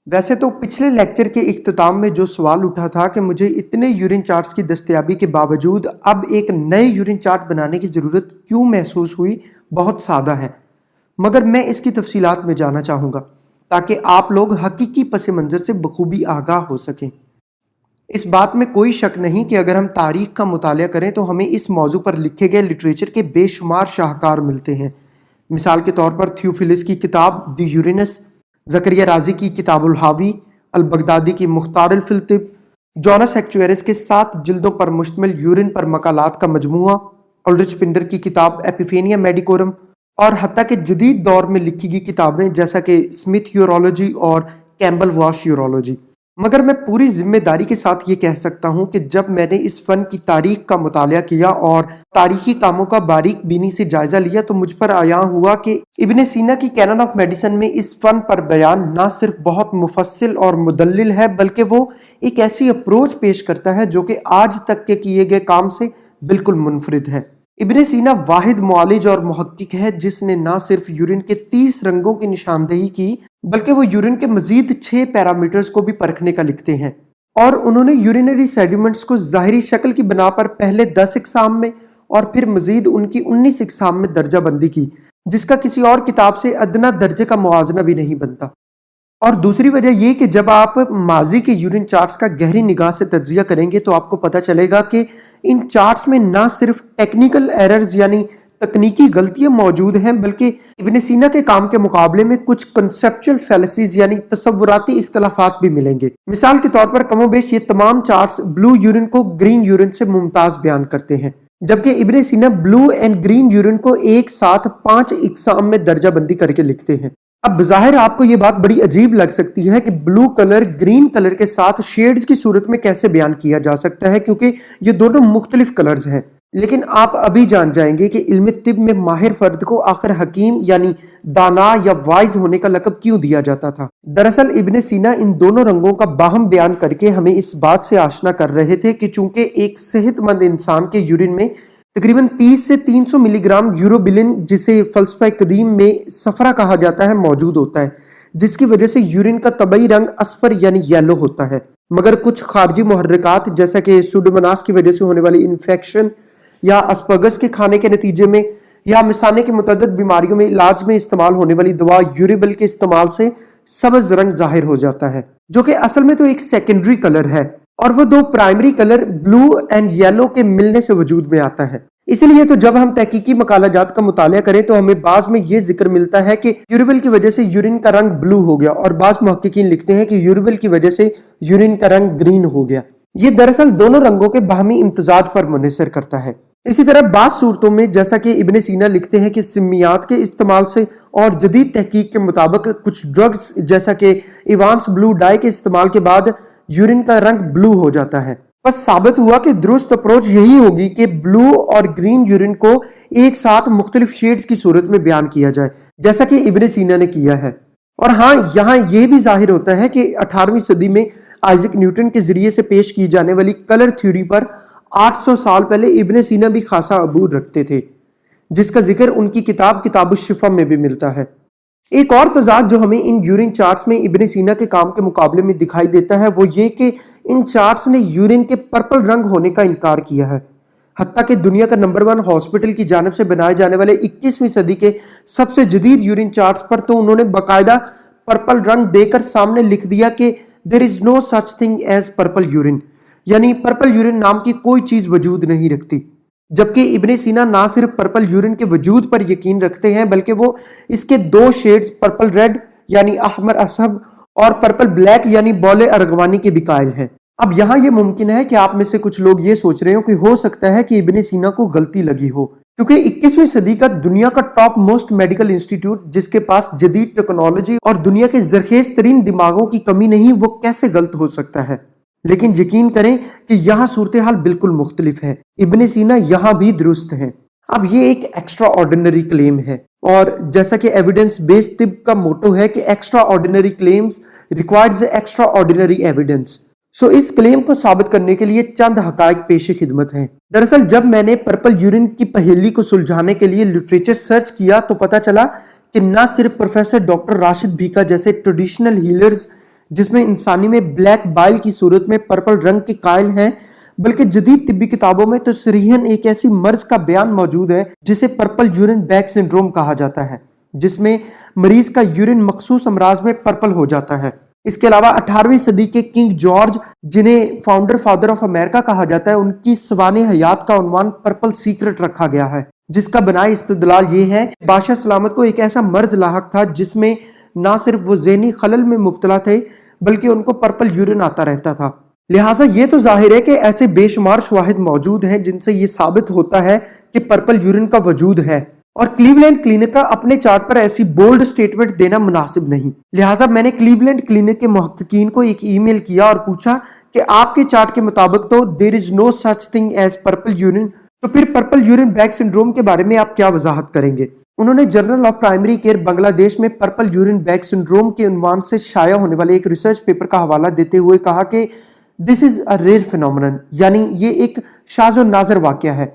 वैसे तो पिछले लेक्चर के इख्तिताम में जो सवाल उठा था कि मुझे इतने यूरिन चार्ट्स की दस्तयाबी के बावजूद अब एक नए यूरिन चार्ट बनाने की ज़रूरत क्यों महसूस हुई, बहुत सादा है, मगर मैं इसकी तफसीलात में जाना चाहूँगा ताकि आप लोग हकीकी पस मंज़र से बखूबी आगाह हो सकें। इस बात में कोई शक नहीं कि अगर हम तारीख़ का मुतालिया करें तो हमें इस मौजू पर लिखे गए लिटरेचर के बेशुमार शाहकार मिलते हैं। मिसाल के तौर पर थियोफिलिस की किताब द यूरिनस, ज़करिया राजी की किताबुल हावी, अल-बगदादी की मुख्तारुल फिल तिब, जॉनस एक्चुएरिस के 7 जिल्दों पर मुश्तमिल यूरिन पर मकालात का मजमूआ, उल्रिच पिंडर की किताब एपिफेनिया मेडिकोरम और हत्ता के जदीद दौर में लिखी गई किताबें जैसा कि स्मिथ यूरोलॉजी और कैम्बल वॉश यूरोलॉजी। मगर मैं पूरी जिम्मेदारी के साथ ये कह सकता हूँ कि जब मैंने इस फ़न की तारीख का मुतालिया किया और तारीखी कामों का बारीक बीनी से जायज़ा लिया तो मुझ पर आया हुआ कि इब्ने सीना की कैनन ऑफ मेडिसिन में इस फ़न पर बयान ना सिर्फ बहुत मुफस्सिल और मुदल्लिल है बल्कि वो एक ऐसी अप्रोच पेश करता है जो कि आज तक के किए गए काम से बिल्कुल मुनफरिद है। इब्ने सीना वाहिद मुआलिज और मुहक्किक है जिसने ना सिर्फ यूरिन के 30 रंगों की निशानदेही की बल्कि वो यूरिन के मजीद 6 पैरामीटर्स को भी परखने का लिखते हैं और उन्होंने यूरिनरी सेडिमेंट्स को ज़ाहिरी शक्ल की बना पर पहले 10 इकसाम में और फिर मजीद उनकी 19 इकसाम में दर्जा बंदी की, जिसका किसी और किताब से अदना दर्जे का मुआजना भी नहीं बनता। और दूसरी वजह यह कि जब आप माजी के यूरिन चार्ट्स का गहरी निगाह से तज्जिया करेंगे तो आपको पता चलेगा कि इन चार्ट्स में ना सिर्फ टेक्निकल एरर्स यानी तकनीकी गलतियां मौजूद हैं बल्कि इब्ने सीना के काम के मुकाबले में कुछ कंसेप्चुअल फैलेसीज यानी तसव्वुराती इख्तलाफात भी मिलेंगे। मिसाल के तौर पर कमोबेश ये तमाम चार्ट्स ब्लू यूरिन को ग्रीन यूरिन से मुमताज बयान करते हैं, जबकि इब्ने सीना ब्लू एंड ग्रीन यूरिन को एक साथ 5 इकसाम में दर्जा बंदी करके लिखते हैं। अब बज़ाहिर आपको ये बात बड़ी अजीब लग सकती है कि ब्लू कलर ग्रीन कलर के साथ शेड्स की सूरत में कैसे बयान किया जा सकता है क्योंकि ये दोनों मुख्तलिफ कलर्स हैं, लेकिन आप अभी जान जाएंगे कि इल्म तिब में माहिर फर्द को आखिर हकीम यानी दाना या वाइज होने का लक़ब क्यों दिया जाता था। दरअसल इब्ने सीना इन दोनों रंगों का बाहम बयान करके हमें इस बात से आशना कर रहे थे कि चूंकि एक सेहतमंद इंसान के यूरिन में तकरीबन 30 से 300 मिलीग्राम यूरोबिलिन, जिसे फ़लसफ़ा कदीम में सफरा कहा जाता है, मौजूद होता है, जिसकी वजह से यूरिन का तबई रंग अस्फर यानी येलो होता है। मगर कुछ खारजी मुहर्रिकात जैसा कि सुडोमोनास की वजह से होने वाली इन्फेक्शन या अस्पगस के खाने के नतीजे में या मिसाने की मुतअद्दिद बीमारियों में इलाज में इस्तेमाल होने वाली दवा यूरिबिल के इस्तेमाल से सब्ज रंग जाहिर हो जाता है, जो कि असल में तो एक सेकेंडरी कलर है और वो 2 primary colour blue and yellow के मिलने से वजूद में आता है। इसलिए तो जब हम तहकीकी मकालाजात का मुतालिया करें तो हमें बाज में ये जिक्र मिलता है कि यूरिबिल की वजह से यूरिन का रंग ब्लू हो गया और बाज मुहक्किकीन लिखते हैं कि यूरिबिल की वजह से यूरिन का रंग ग्रीन हो गया। ये दरअसल दोनों रंगों के बाहमी इम्तजाज पर मुनहसर करता है। इसी तरह बाज सूरतों में जैसा कि इब्ने सीना लिखते हैं कि सिमियात के इस्तेमाल से और जदीद तहकीक के मुताबिक कुछ ड्रग्स जैसा कि इवांस ब्लू डाई के इस्तेमाल के बाद यूरिन का रंग ब्लू हो जाता है। बस साबित हुआ कि दुरुस्त अप्रोच यही होगी कि ब्लू और ग्रीन यूरिन को एक साथ मुख्तलिफ शेड्स की सूरत में बयान किया जाए जैसा कि इब्ने सीना ने किया है। और हाँ, यहाँ यह भी जाहिर होता है कि 18वीं सदी में आइजक न्यूटन के जरिए से पेश की जाने वाली कलर थ्योरी पर 800 साल पहले इब्ने सीना भी खासा अबूर रखते थे, जिसका जिक्र उनकी किताब किताबुश्शिफा में भी मिलता है। एक और तजाद जो हमें इन यूरिन चार्ट्स में इब्ने सीना के काम के मुकाबले में दिखाई देता है वो ये कि इन चार्ट्स ने यूरिन के पर्पल रंग होने का इनकार किया है। हत्ता कि दुनिया का नंबर 1 हॉस्पिटल की जानिब से बनाए जाने वाले 21वीं सदी के सबसे जदीद यूरिन चार्ट्स पर तो उन्होंने बाकायदा पर्पल रंग देकर सामने लिख दिया कि there is no such thing as purple urine, यानी पर्पल यूरिन नाम की कोई चीज वजूद नहीं रखती। जबकि इब्ने सीना ना सिर्फ पर्पल यूरिन के वजूद पर यकीन रखते हैं बल्कि वो इसके 2 शेड्स पर्पल रेड यानी अहमर असब और पर्पल ब्लैक यानी बौले अरगवानी के भी कायल हैं। अब यहाँ ये मुमकिन है कि आप में से कुछ लोग ये सोच रहे हो कि हो सकता है कि इब्ने सीना को गलती लगी हो, क्योंकि 21वीं सदी का दुनिया का टॉप मोस्ट मेडिकल इंस्टीट्यूट जिसके पास जदीद टेक्नोलॉजी और दुनिया के ज़रखेज़ तरीन दिमागों की कमी नहीं, वो कैसे गलत हो सकता है। लेकिन यकीन करें कि यहाँ सूरत हाल बिल्कुल मुख्तलिफ है। इब्ने सीना यहाँ भी दुरुस्त है। अब ये एक एक्स्ट्रा ऑर्डिनरी क्लेम है और जैसा कि एविडेंस बेस्ड तिब का मोटो है कि extraordinary claims requires extraordinary evidence. So इस क्लेम को साबित करने के लिए चंद हकायक पेश खिदमत हैं। दरअसल जब मैंने पर्पल यूरिन की पहेली को सुलझाने के लिए लिटरेचर सर्च किया तो पता चला कि न सिर्फ प्रोफेसर डॉक्टर राशिद भीका जैसे ट्रेडिशनल हीलर्स जिसमें इंसानी में ब्लैक बाइल की सूरत में पर्पल रंग के कायल हैं, बल्कि जदीद तिब्बी किताबों में तो सरीहन एक ऐसी मर्ज का बयान मौजूद है जिसे पर्पल यूरिन बैग सिंड्रोम कहा जाता है, जिसमें मरीज का यूरिन मखसूस अमराज में पर्पल हो जाता है। इसके अलावा 18वीं सदी के किंग जॉर्ज, जिन्हें फाउंडर फादर ऑफ अमेरिका कहा जाता है, उनकी सवाने हयात का उन्वान पर्पल सीक्रेट रखा गया है, जिसका बनाए इस्तदलाल ये है बादशाह सलामत को एक ऐसा मर्ज लाहक था जिसमें ना सिर्फ वो ज़हनी खलल में मुब्तला थे बल्कि उनको पर्पल यूरिन आता रहता था। लिहाजा ये तो जाहिर है कि ऐसे बेशुमार शवाहिद मौजूद हैं जिनसे ये साबित होता है कि पर्पल यूरिन का वजूद है, और क्लीवलैंड क्लिनिक का अपने चार्ट पर ऐसी बोल्ड स्टेटमेंट देना मुनासिब नहीं। लिहाजा मैंने क्लीवलैंड क्लिनिक के मुहक्किकीन को एक ईमेल किया और पूछा कि आपके चार्ट के मुताबिक तो there is no such thing as purple urine, तो फिर पर्पल यूरिन बैग सिंड्रोम के बारे में आप क्या वजाहत करेंगे। उन्होंने journal of primary care Bangladesh में पर्पल यूरिन बैग सिंड्रोम के उन्वान से शाया होने वाले एक रिसर्च पेपर का हवाला देते हुए कहा कि this is a rare phenomenon, यानी ये एक शाज़ो नाज़र वाकया है।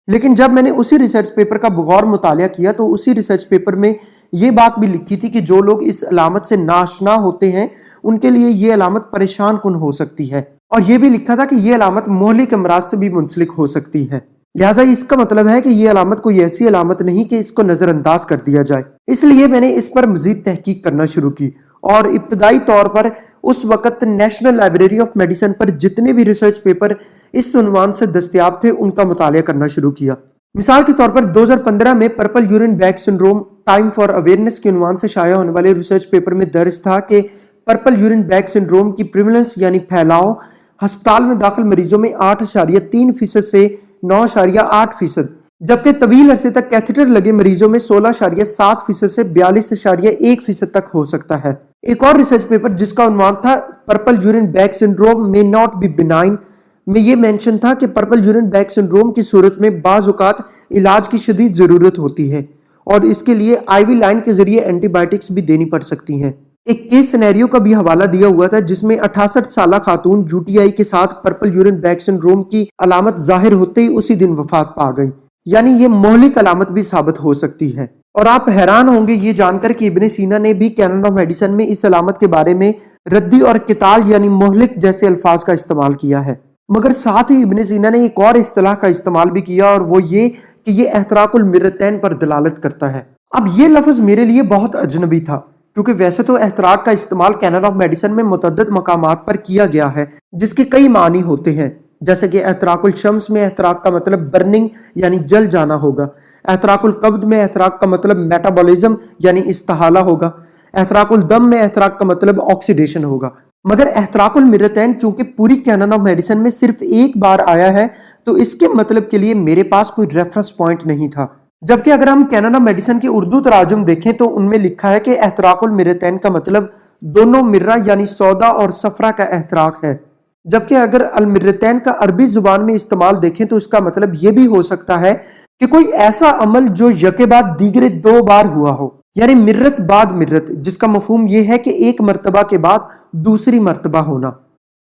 लेकिन जब मैंने उसी रिसर्च पेपर का बगौर मुतालिया किया तो उसी रिसर्च पेपर में ये बात भी लिखी थी कि जो लोग इस अलामत से नाशना होते हैं उनके लिए ये अलामत परेशान कुन हो सकती है, और ये भी लिखा था कि ये अलामत मोहलिक अमराज से भी मुंसलिक हो सकती है। लिहाजा इसका मतलब है कि ये अलामत कोई ऐसी अलामत नहीं कि इसको नजरअंदाज कर दिया जाए। इसलिए मैंने इस पर मजीद तहकीक करना शुरू की और इब्तदाई तौर पर उस वक्त नेशनल लाइब्रेरी ऑफ मेडिसिन पर जितने भी रिसर्च पेपर इस उन्वान से दस्तयाब थे उनका मुतालिया करना शुरू किया। मिसाल के तौर पर 2015 में purple urine bag syndrome time for awareness के उन्वान से शाया होने वाले रिसर्च पेपर में दर्ज था कि पर्पल यूरिन बैग सिंड्रोम की प्रिवलेंस यानी फैलाव अस्पताल में दाखिल मरीजों में 8.3% से 9.8%, जबकि तवील अरसे तक कैथेटर लगे मरीजों में 16.7% से 42.1% तक हो सकता है। एक और रिसर्च पेपर जिसका उन्वान था purple urine bag syndrome may not be benign में ये मेंशन था कि पर्पल यूरिन बैग सिंड्रोम की सूरत में बाज़ औक़ात इलाज की शदीद ज़रूरत होती है और इसके लिए आईवी लाइन के जरिए एंटीबायोटिक्स भी देनी पड़ सकती हैं। एक केस सिनेरियो का भी हवाला दिया हुआ था जिसमें 68 साल खातून यूटीआई के साथ पर्पल यूरिन बैग सिंड्रोम की अलामत जाहिर होते ही उसी दिन वफात पा गई, यानी ये मोहलिक अलामत भी साबित हो सकती है। और आप हैरान होंगे ये जानकर कि इब्ने सीना ने भी कैनन ऑफ मेडिसिन में इस अलामत के बारे में रद्दी और किताल यानी मोहलिक जैसे अल्फाज का इस्तेमाल किया है, मगर साथ ही इब्ने सीना ने एक और इस्तिलाह का इस्तेमाल भी किया और वो ये कि ये एहतराकुल मिर्रतैन पर दलालत करता है। अब ये लफ्ज मेरे लिए बहुत अजनबी था क्योंकि वैसे तो एहतराक का इस्तेमाल कैनन ऑफ मेडिसिन में मुतअद्दिद मकामात पर किया गया है जिसके कई मानी होते हैं, जैसे कि एहतराकुल शम्स में एहतराक का मतलब बर्निंग यानी जल जाना होगा, एहतराकुल कब्द में एहतराक का मतलब मेटाबॉलिज्म यानी इस्तिहाला होगा, एहतराकुल दम में एहतराक का मतलब ऑक्सीडेशन होगा। मगर एहतराकुल मिर्रतैन चूंकि पूरी कैनन ऑफ मेडिसिन में सिर्फ एक बार आया है तो इसके मतलब के लिए मेरे पास कोई रेफरेंस पॉइंट नहीं था, जबकि अगर हम कैनन ऑफ मेडिसिन के उर्दू तराजुम देखें तो उनमें लिखा है कि एहतराकुल मिर्रतैन का मतलब दोनों मिर्रा यानी सौदा और सफरा का एहतराक है, जबकि अगर अल मिर्रतैन का अरबी जुबान में इस्तेमाल देखें तो इसका मतलब यह भी हो सकता है कि कोई ऐसा अमल जो यके बाद दीगरे 2 बार हुआ हो, यानी मिर्रत बाद मिर्रत, जिसका मफहूम यह है कि एक मर्तबा के बाद दूसरी मर्तबा होना।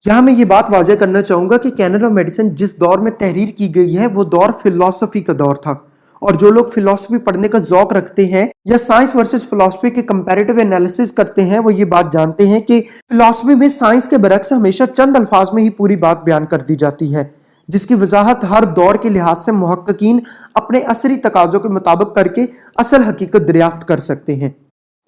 यहाँ मैं ये बात वाज़ेह करना चाहूंगा कि कैनन ऑफ मेडिसिन जिस दौर में तहरीर की गई है वो दौर फिलॉसफी का दौर था, और जो लोग फिलॉसफी पढ़ने का ज़ौक रखते हैं या साइंस वर्सेस फिलॉसफी के कंपैरेटिव एनालिसिस करते हैं वो ये बात जानते हैं कि फिलॉसफी में साइंस के बरक्स हमेशा चंद अल्फाज में ही पूरी बात बयान कर दी जाती है, जिसकी वजाहत हर दौर के लिहाज से मुहक्किकीन अपने असरी तकाज़ों के मुताबिक करके असल हकीकत दरियाफ्त कर सकते हैं।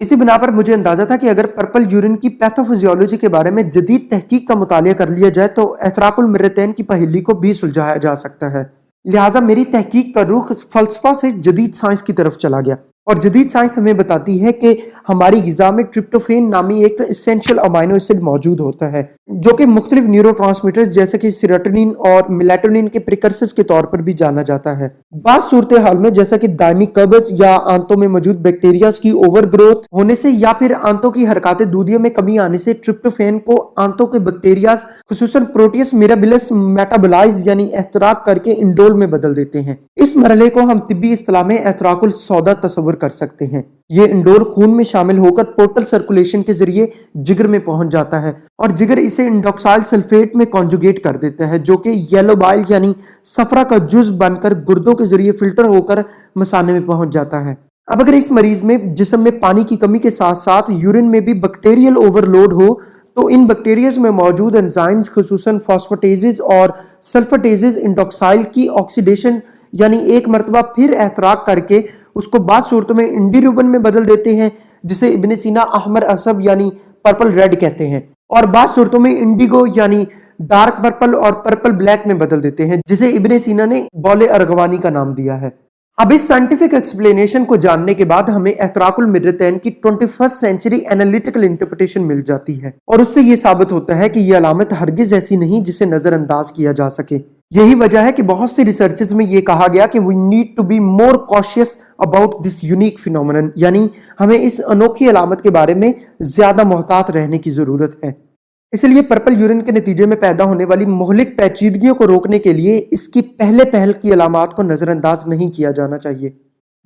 इसी बिना पर मुझे अंदाजा था कि अगर पर्पल यूरिन की पैथोफिजियोलॉजी के बारे में जदीद तहकीक का मुतालिया कर लिया जाए तो एहतराकुल मिर्रतैन की पहेली को भी सुलझाया जा सकता है। लिहाजा मेरी तहकीक का रुख फलसफा से जदीद साइंस की तरफ चला गया, और जदीद साइंस हमें बताती है कि हमारी ग़िज़ा में ट्रिप्टोफेन नामी एक एसेंशियल अमाइनो एसिड मौजूद होता है जो कि मुख्तलिफ न्यूरोट्रांसमीटर्स जैसे कि सेरोटोनिन और मेलाटोनिन के प्रिकर्सर्स के तौर पर भी जाना जाता है। बाज़ सूरत हाल में जैसा कि दायमी कब्ज़ या आंतों में मौजूद बैक्टीरियाज की ओवर ग्रोथ होने से या फिर आंतों की हरकत दूधिया में कमी आने से ट्रिप्टोफेन को आंतों के बैक्टीरियाज खुसूसन प्रोटियस मिराबिलस मेटाबोलाइज यानी एहतराक करके इंडोल में बदल देते हैं। इस मरहले को हम तिब्बी इस्तिलाह में एहतराकुल सौदा तस्वुर कर सकते हैं। ये इंडोर खून में शामिल होकर पोर्टल सर्कुलेशन के जरिए जिगर में पहुंच जाता है और जिगर इसे इंडोक्साइल सल्फेट में कॉन्जुगेट कर देता है जो कि येलो बाइल यानी सफरा का जुज बनकर गुर्दों के जरिए फिल्टर होकर मसाने में पहुंच जाता है। अब अगर इस मरीज में जिस्म में पानी की कमी के साथ साथ यूरिन में भी बैक्टीरियल ओवरलोड हो तो इन बैक्टीरियाज में मौजूद एंजाइम्स खसूसन फॉस्फेटेजेस और सल्फेटेजेस इंडोक्साइल की ऑक्सीडेशन यानी एक मरतबा फिर एहतराक करके उसको बाद सूरतों में इंडिरूबिन में बदल देते हैं, जिसे इब्ने सीना अहमर असब यानी पर्पल रेड कहते हैं, और बाद सूरतों में इंडिगो यानी डार्क पर्पल और पर्पल ब्लैक में बदल देते हैं, जिसे इब्ने सीना ने बौले अरगवानी का नाम दिया है। अब इस साइंटिफिक एक्सप्लेनेशन को जानने के बाद हमें एहतराकुल मिर्रतैन की 21st सेंचुरी एनालिटिकल इंटरप्रिटेशन मिल जाती है, और उससे यह साबित होता है कि यह अलामत हरगिज ऐसी नहीं जिसे नजरअंदाज किया जा सके। यही वजह है कि बहुत सी रिसर्चेस में यह कहा गया कि we need to be more cautious about this unique phenomenon, यानी हमें इस अनोखी अलामत के बारे में ज्यादा मोहतात रहने की जरूरत है। इसलिए पर्पल यूरिन के नतीजे में पैदा होने वाली मोहलिक पेचीदगियों को रोकने के लिए इसकी पहल की अलामात को नजरअंदाज नहीं किया जाना चाहिए।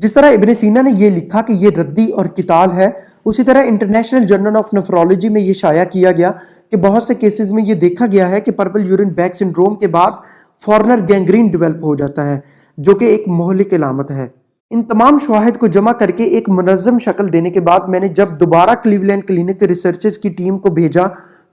जिस तरह इब्ने सीना ने यह लिखा कि यह रद्दी और किताल है, उसी तरह इंटरनेशनल जर्नल ऑफ नेफ्रोलॉजी में यह शाया किया गया कि बहुत से केसेस में यह देखा गया है कि पर्पल यूरिन बैग सिंड्रोम के बाद फॉरनर गैंग्रीन डेवलप हो जाता है, जो कि एक मोहलिक अलामत है। इन तमाम शवाहिद को जमा करके एक मुनज़्ज़म शक्ल देने के बाद मैंने जब दोबारा क्लीवलैंड क्लिनिक के रिसर्चर्स की टीम को भेजा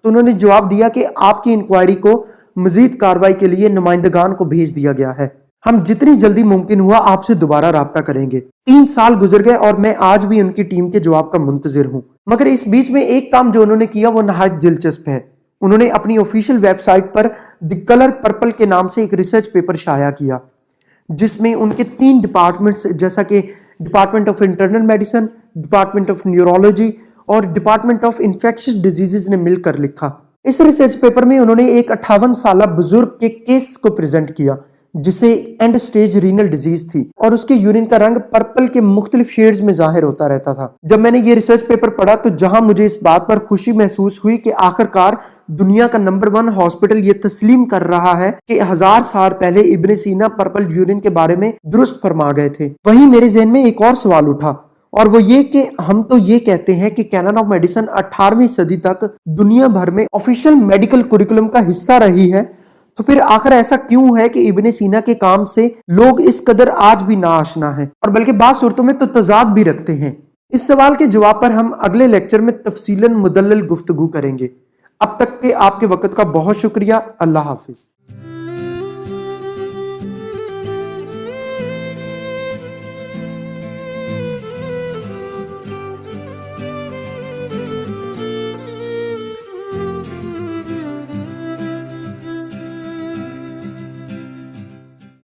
तो उन्होंने जवाब दिया कि आपकी इंक्वायरी को मजीद कार्रवाई के लिए नुमाइंदगान को भेज दिया गया है। हम जितनी जल्दी मुमकिन हुआ आपसे दोबारा राब्ता करेंगे। 3 साल गुजर गए और मैं आज भी उनकी टीम के जवाब का मुंतजिर हूँ। मगर इस बीच में एक काम जो उन्होंने किया वो नहायत दिलचस्प है। उन्होंने अपनी ऑफिशियल वेबसाइट पर द कलर पर्पल के नाम से एक रिसर्च पेपर शाया किया, जिसमें उनके 3 डिपार्टमेंट्स जैसा कि department of internal medicine, department of neurology और डिपार्टमेंट ऑफ इन्फेक्शियस डिजीजेस ने मिलकर लिखा। इस रिसर्च पेपर में उन्होंने एक 58 साल बुजुर्ग के केस को प्रेजेंट किया जिसे एंड स्टेज रीनल डिजीज थी, और उसके यूरिन का रंग पर्पल के मुख्तलिफ शेड्स में जाहिर होता रहता था। जब मैंने ये रिसर्च पेपर पढ़ा तो जहां मुझे इस बात पर खुशी महसूस हुई कि आखिरकार दुनिया का नंबर 1 हॉस्पिटल ये तस्लीम कर रहा है कि 1000 साल पहले इब्ने सीना पर्पल यूरिन के बारे में दुरुस्त फरमा गए थे, वहीं मेरे जहन में एक और सवाल उठा, और वो ये कि हम तो ये कहते हैं कि कैनन ऑफ मेडिसिन 18वीं सदी तक दुनिया भर में ऑफिशियल मेडिकल कुरिकुलम का हिस्सा रही है, तो फिर आखिर ऐसा क्यों है कि इब्ने सीना के काम से लोग इस कदर आज भी नाआशना हैं, और बल्कि बात सूरतों में तो तजाद भी रखते हैं। इस सवाल के जवाब पर हम अगले लेक्चर में तफसीलन मुदल्लल गुफ्तगू करेंगे। अब तक के आपके वक्त का बहुत शुक्रिया। अल्लाह हाफिज।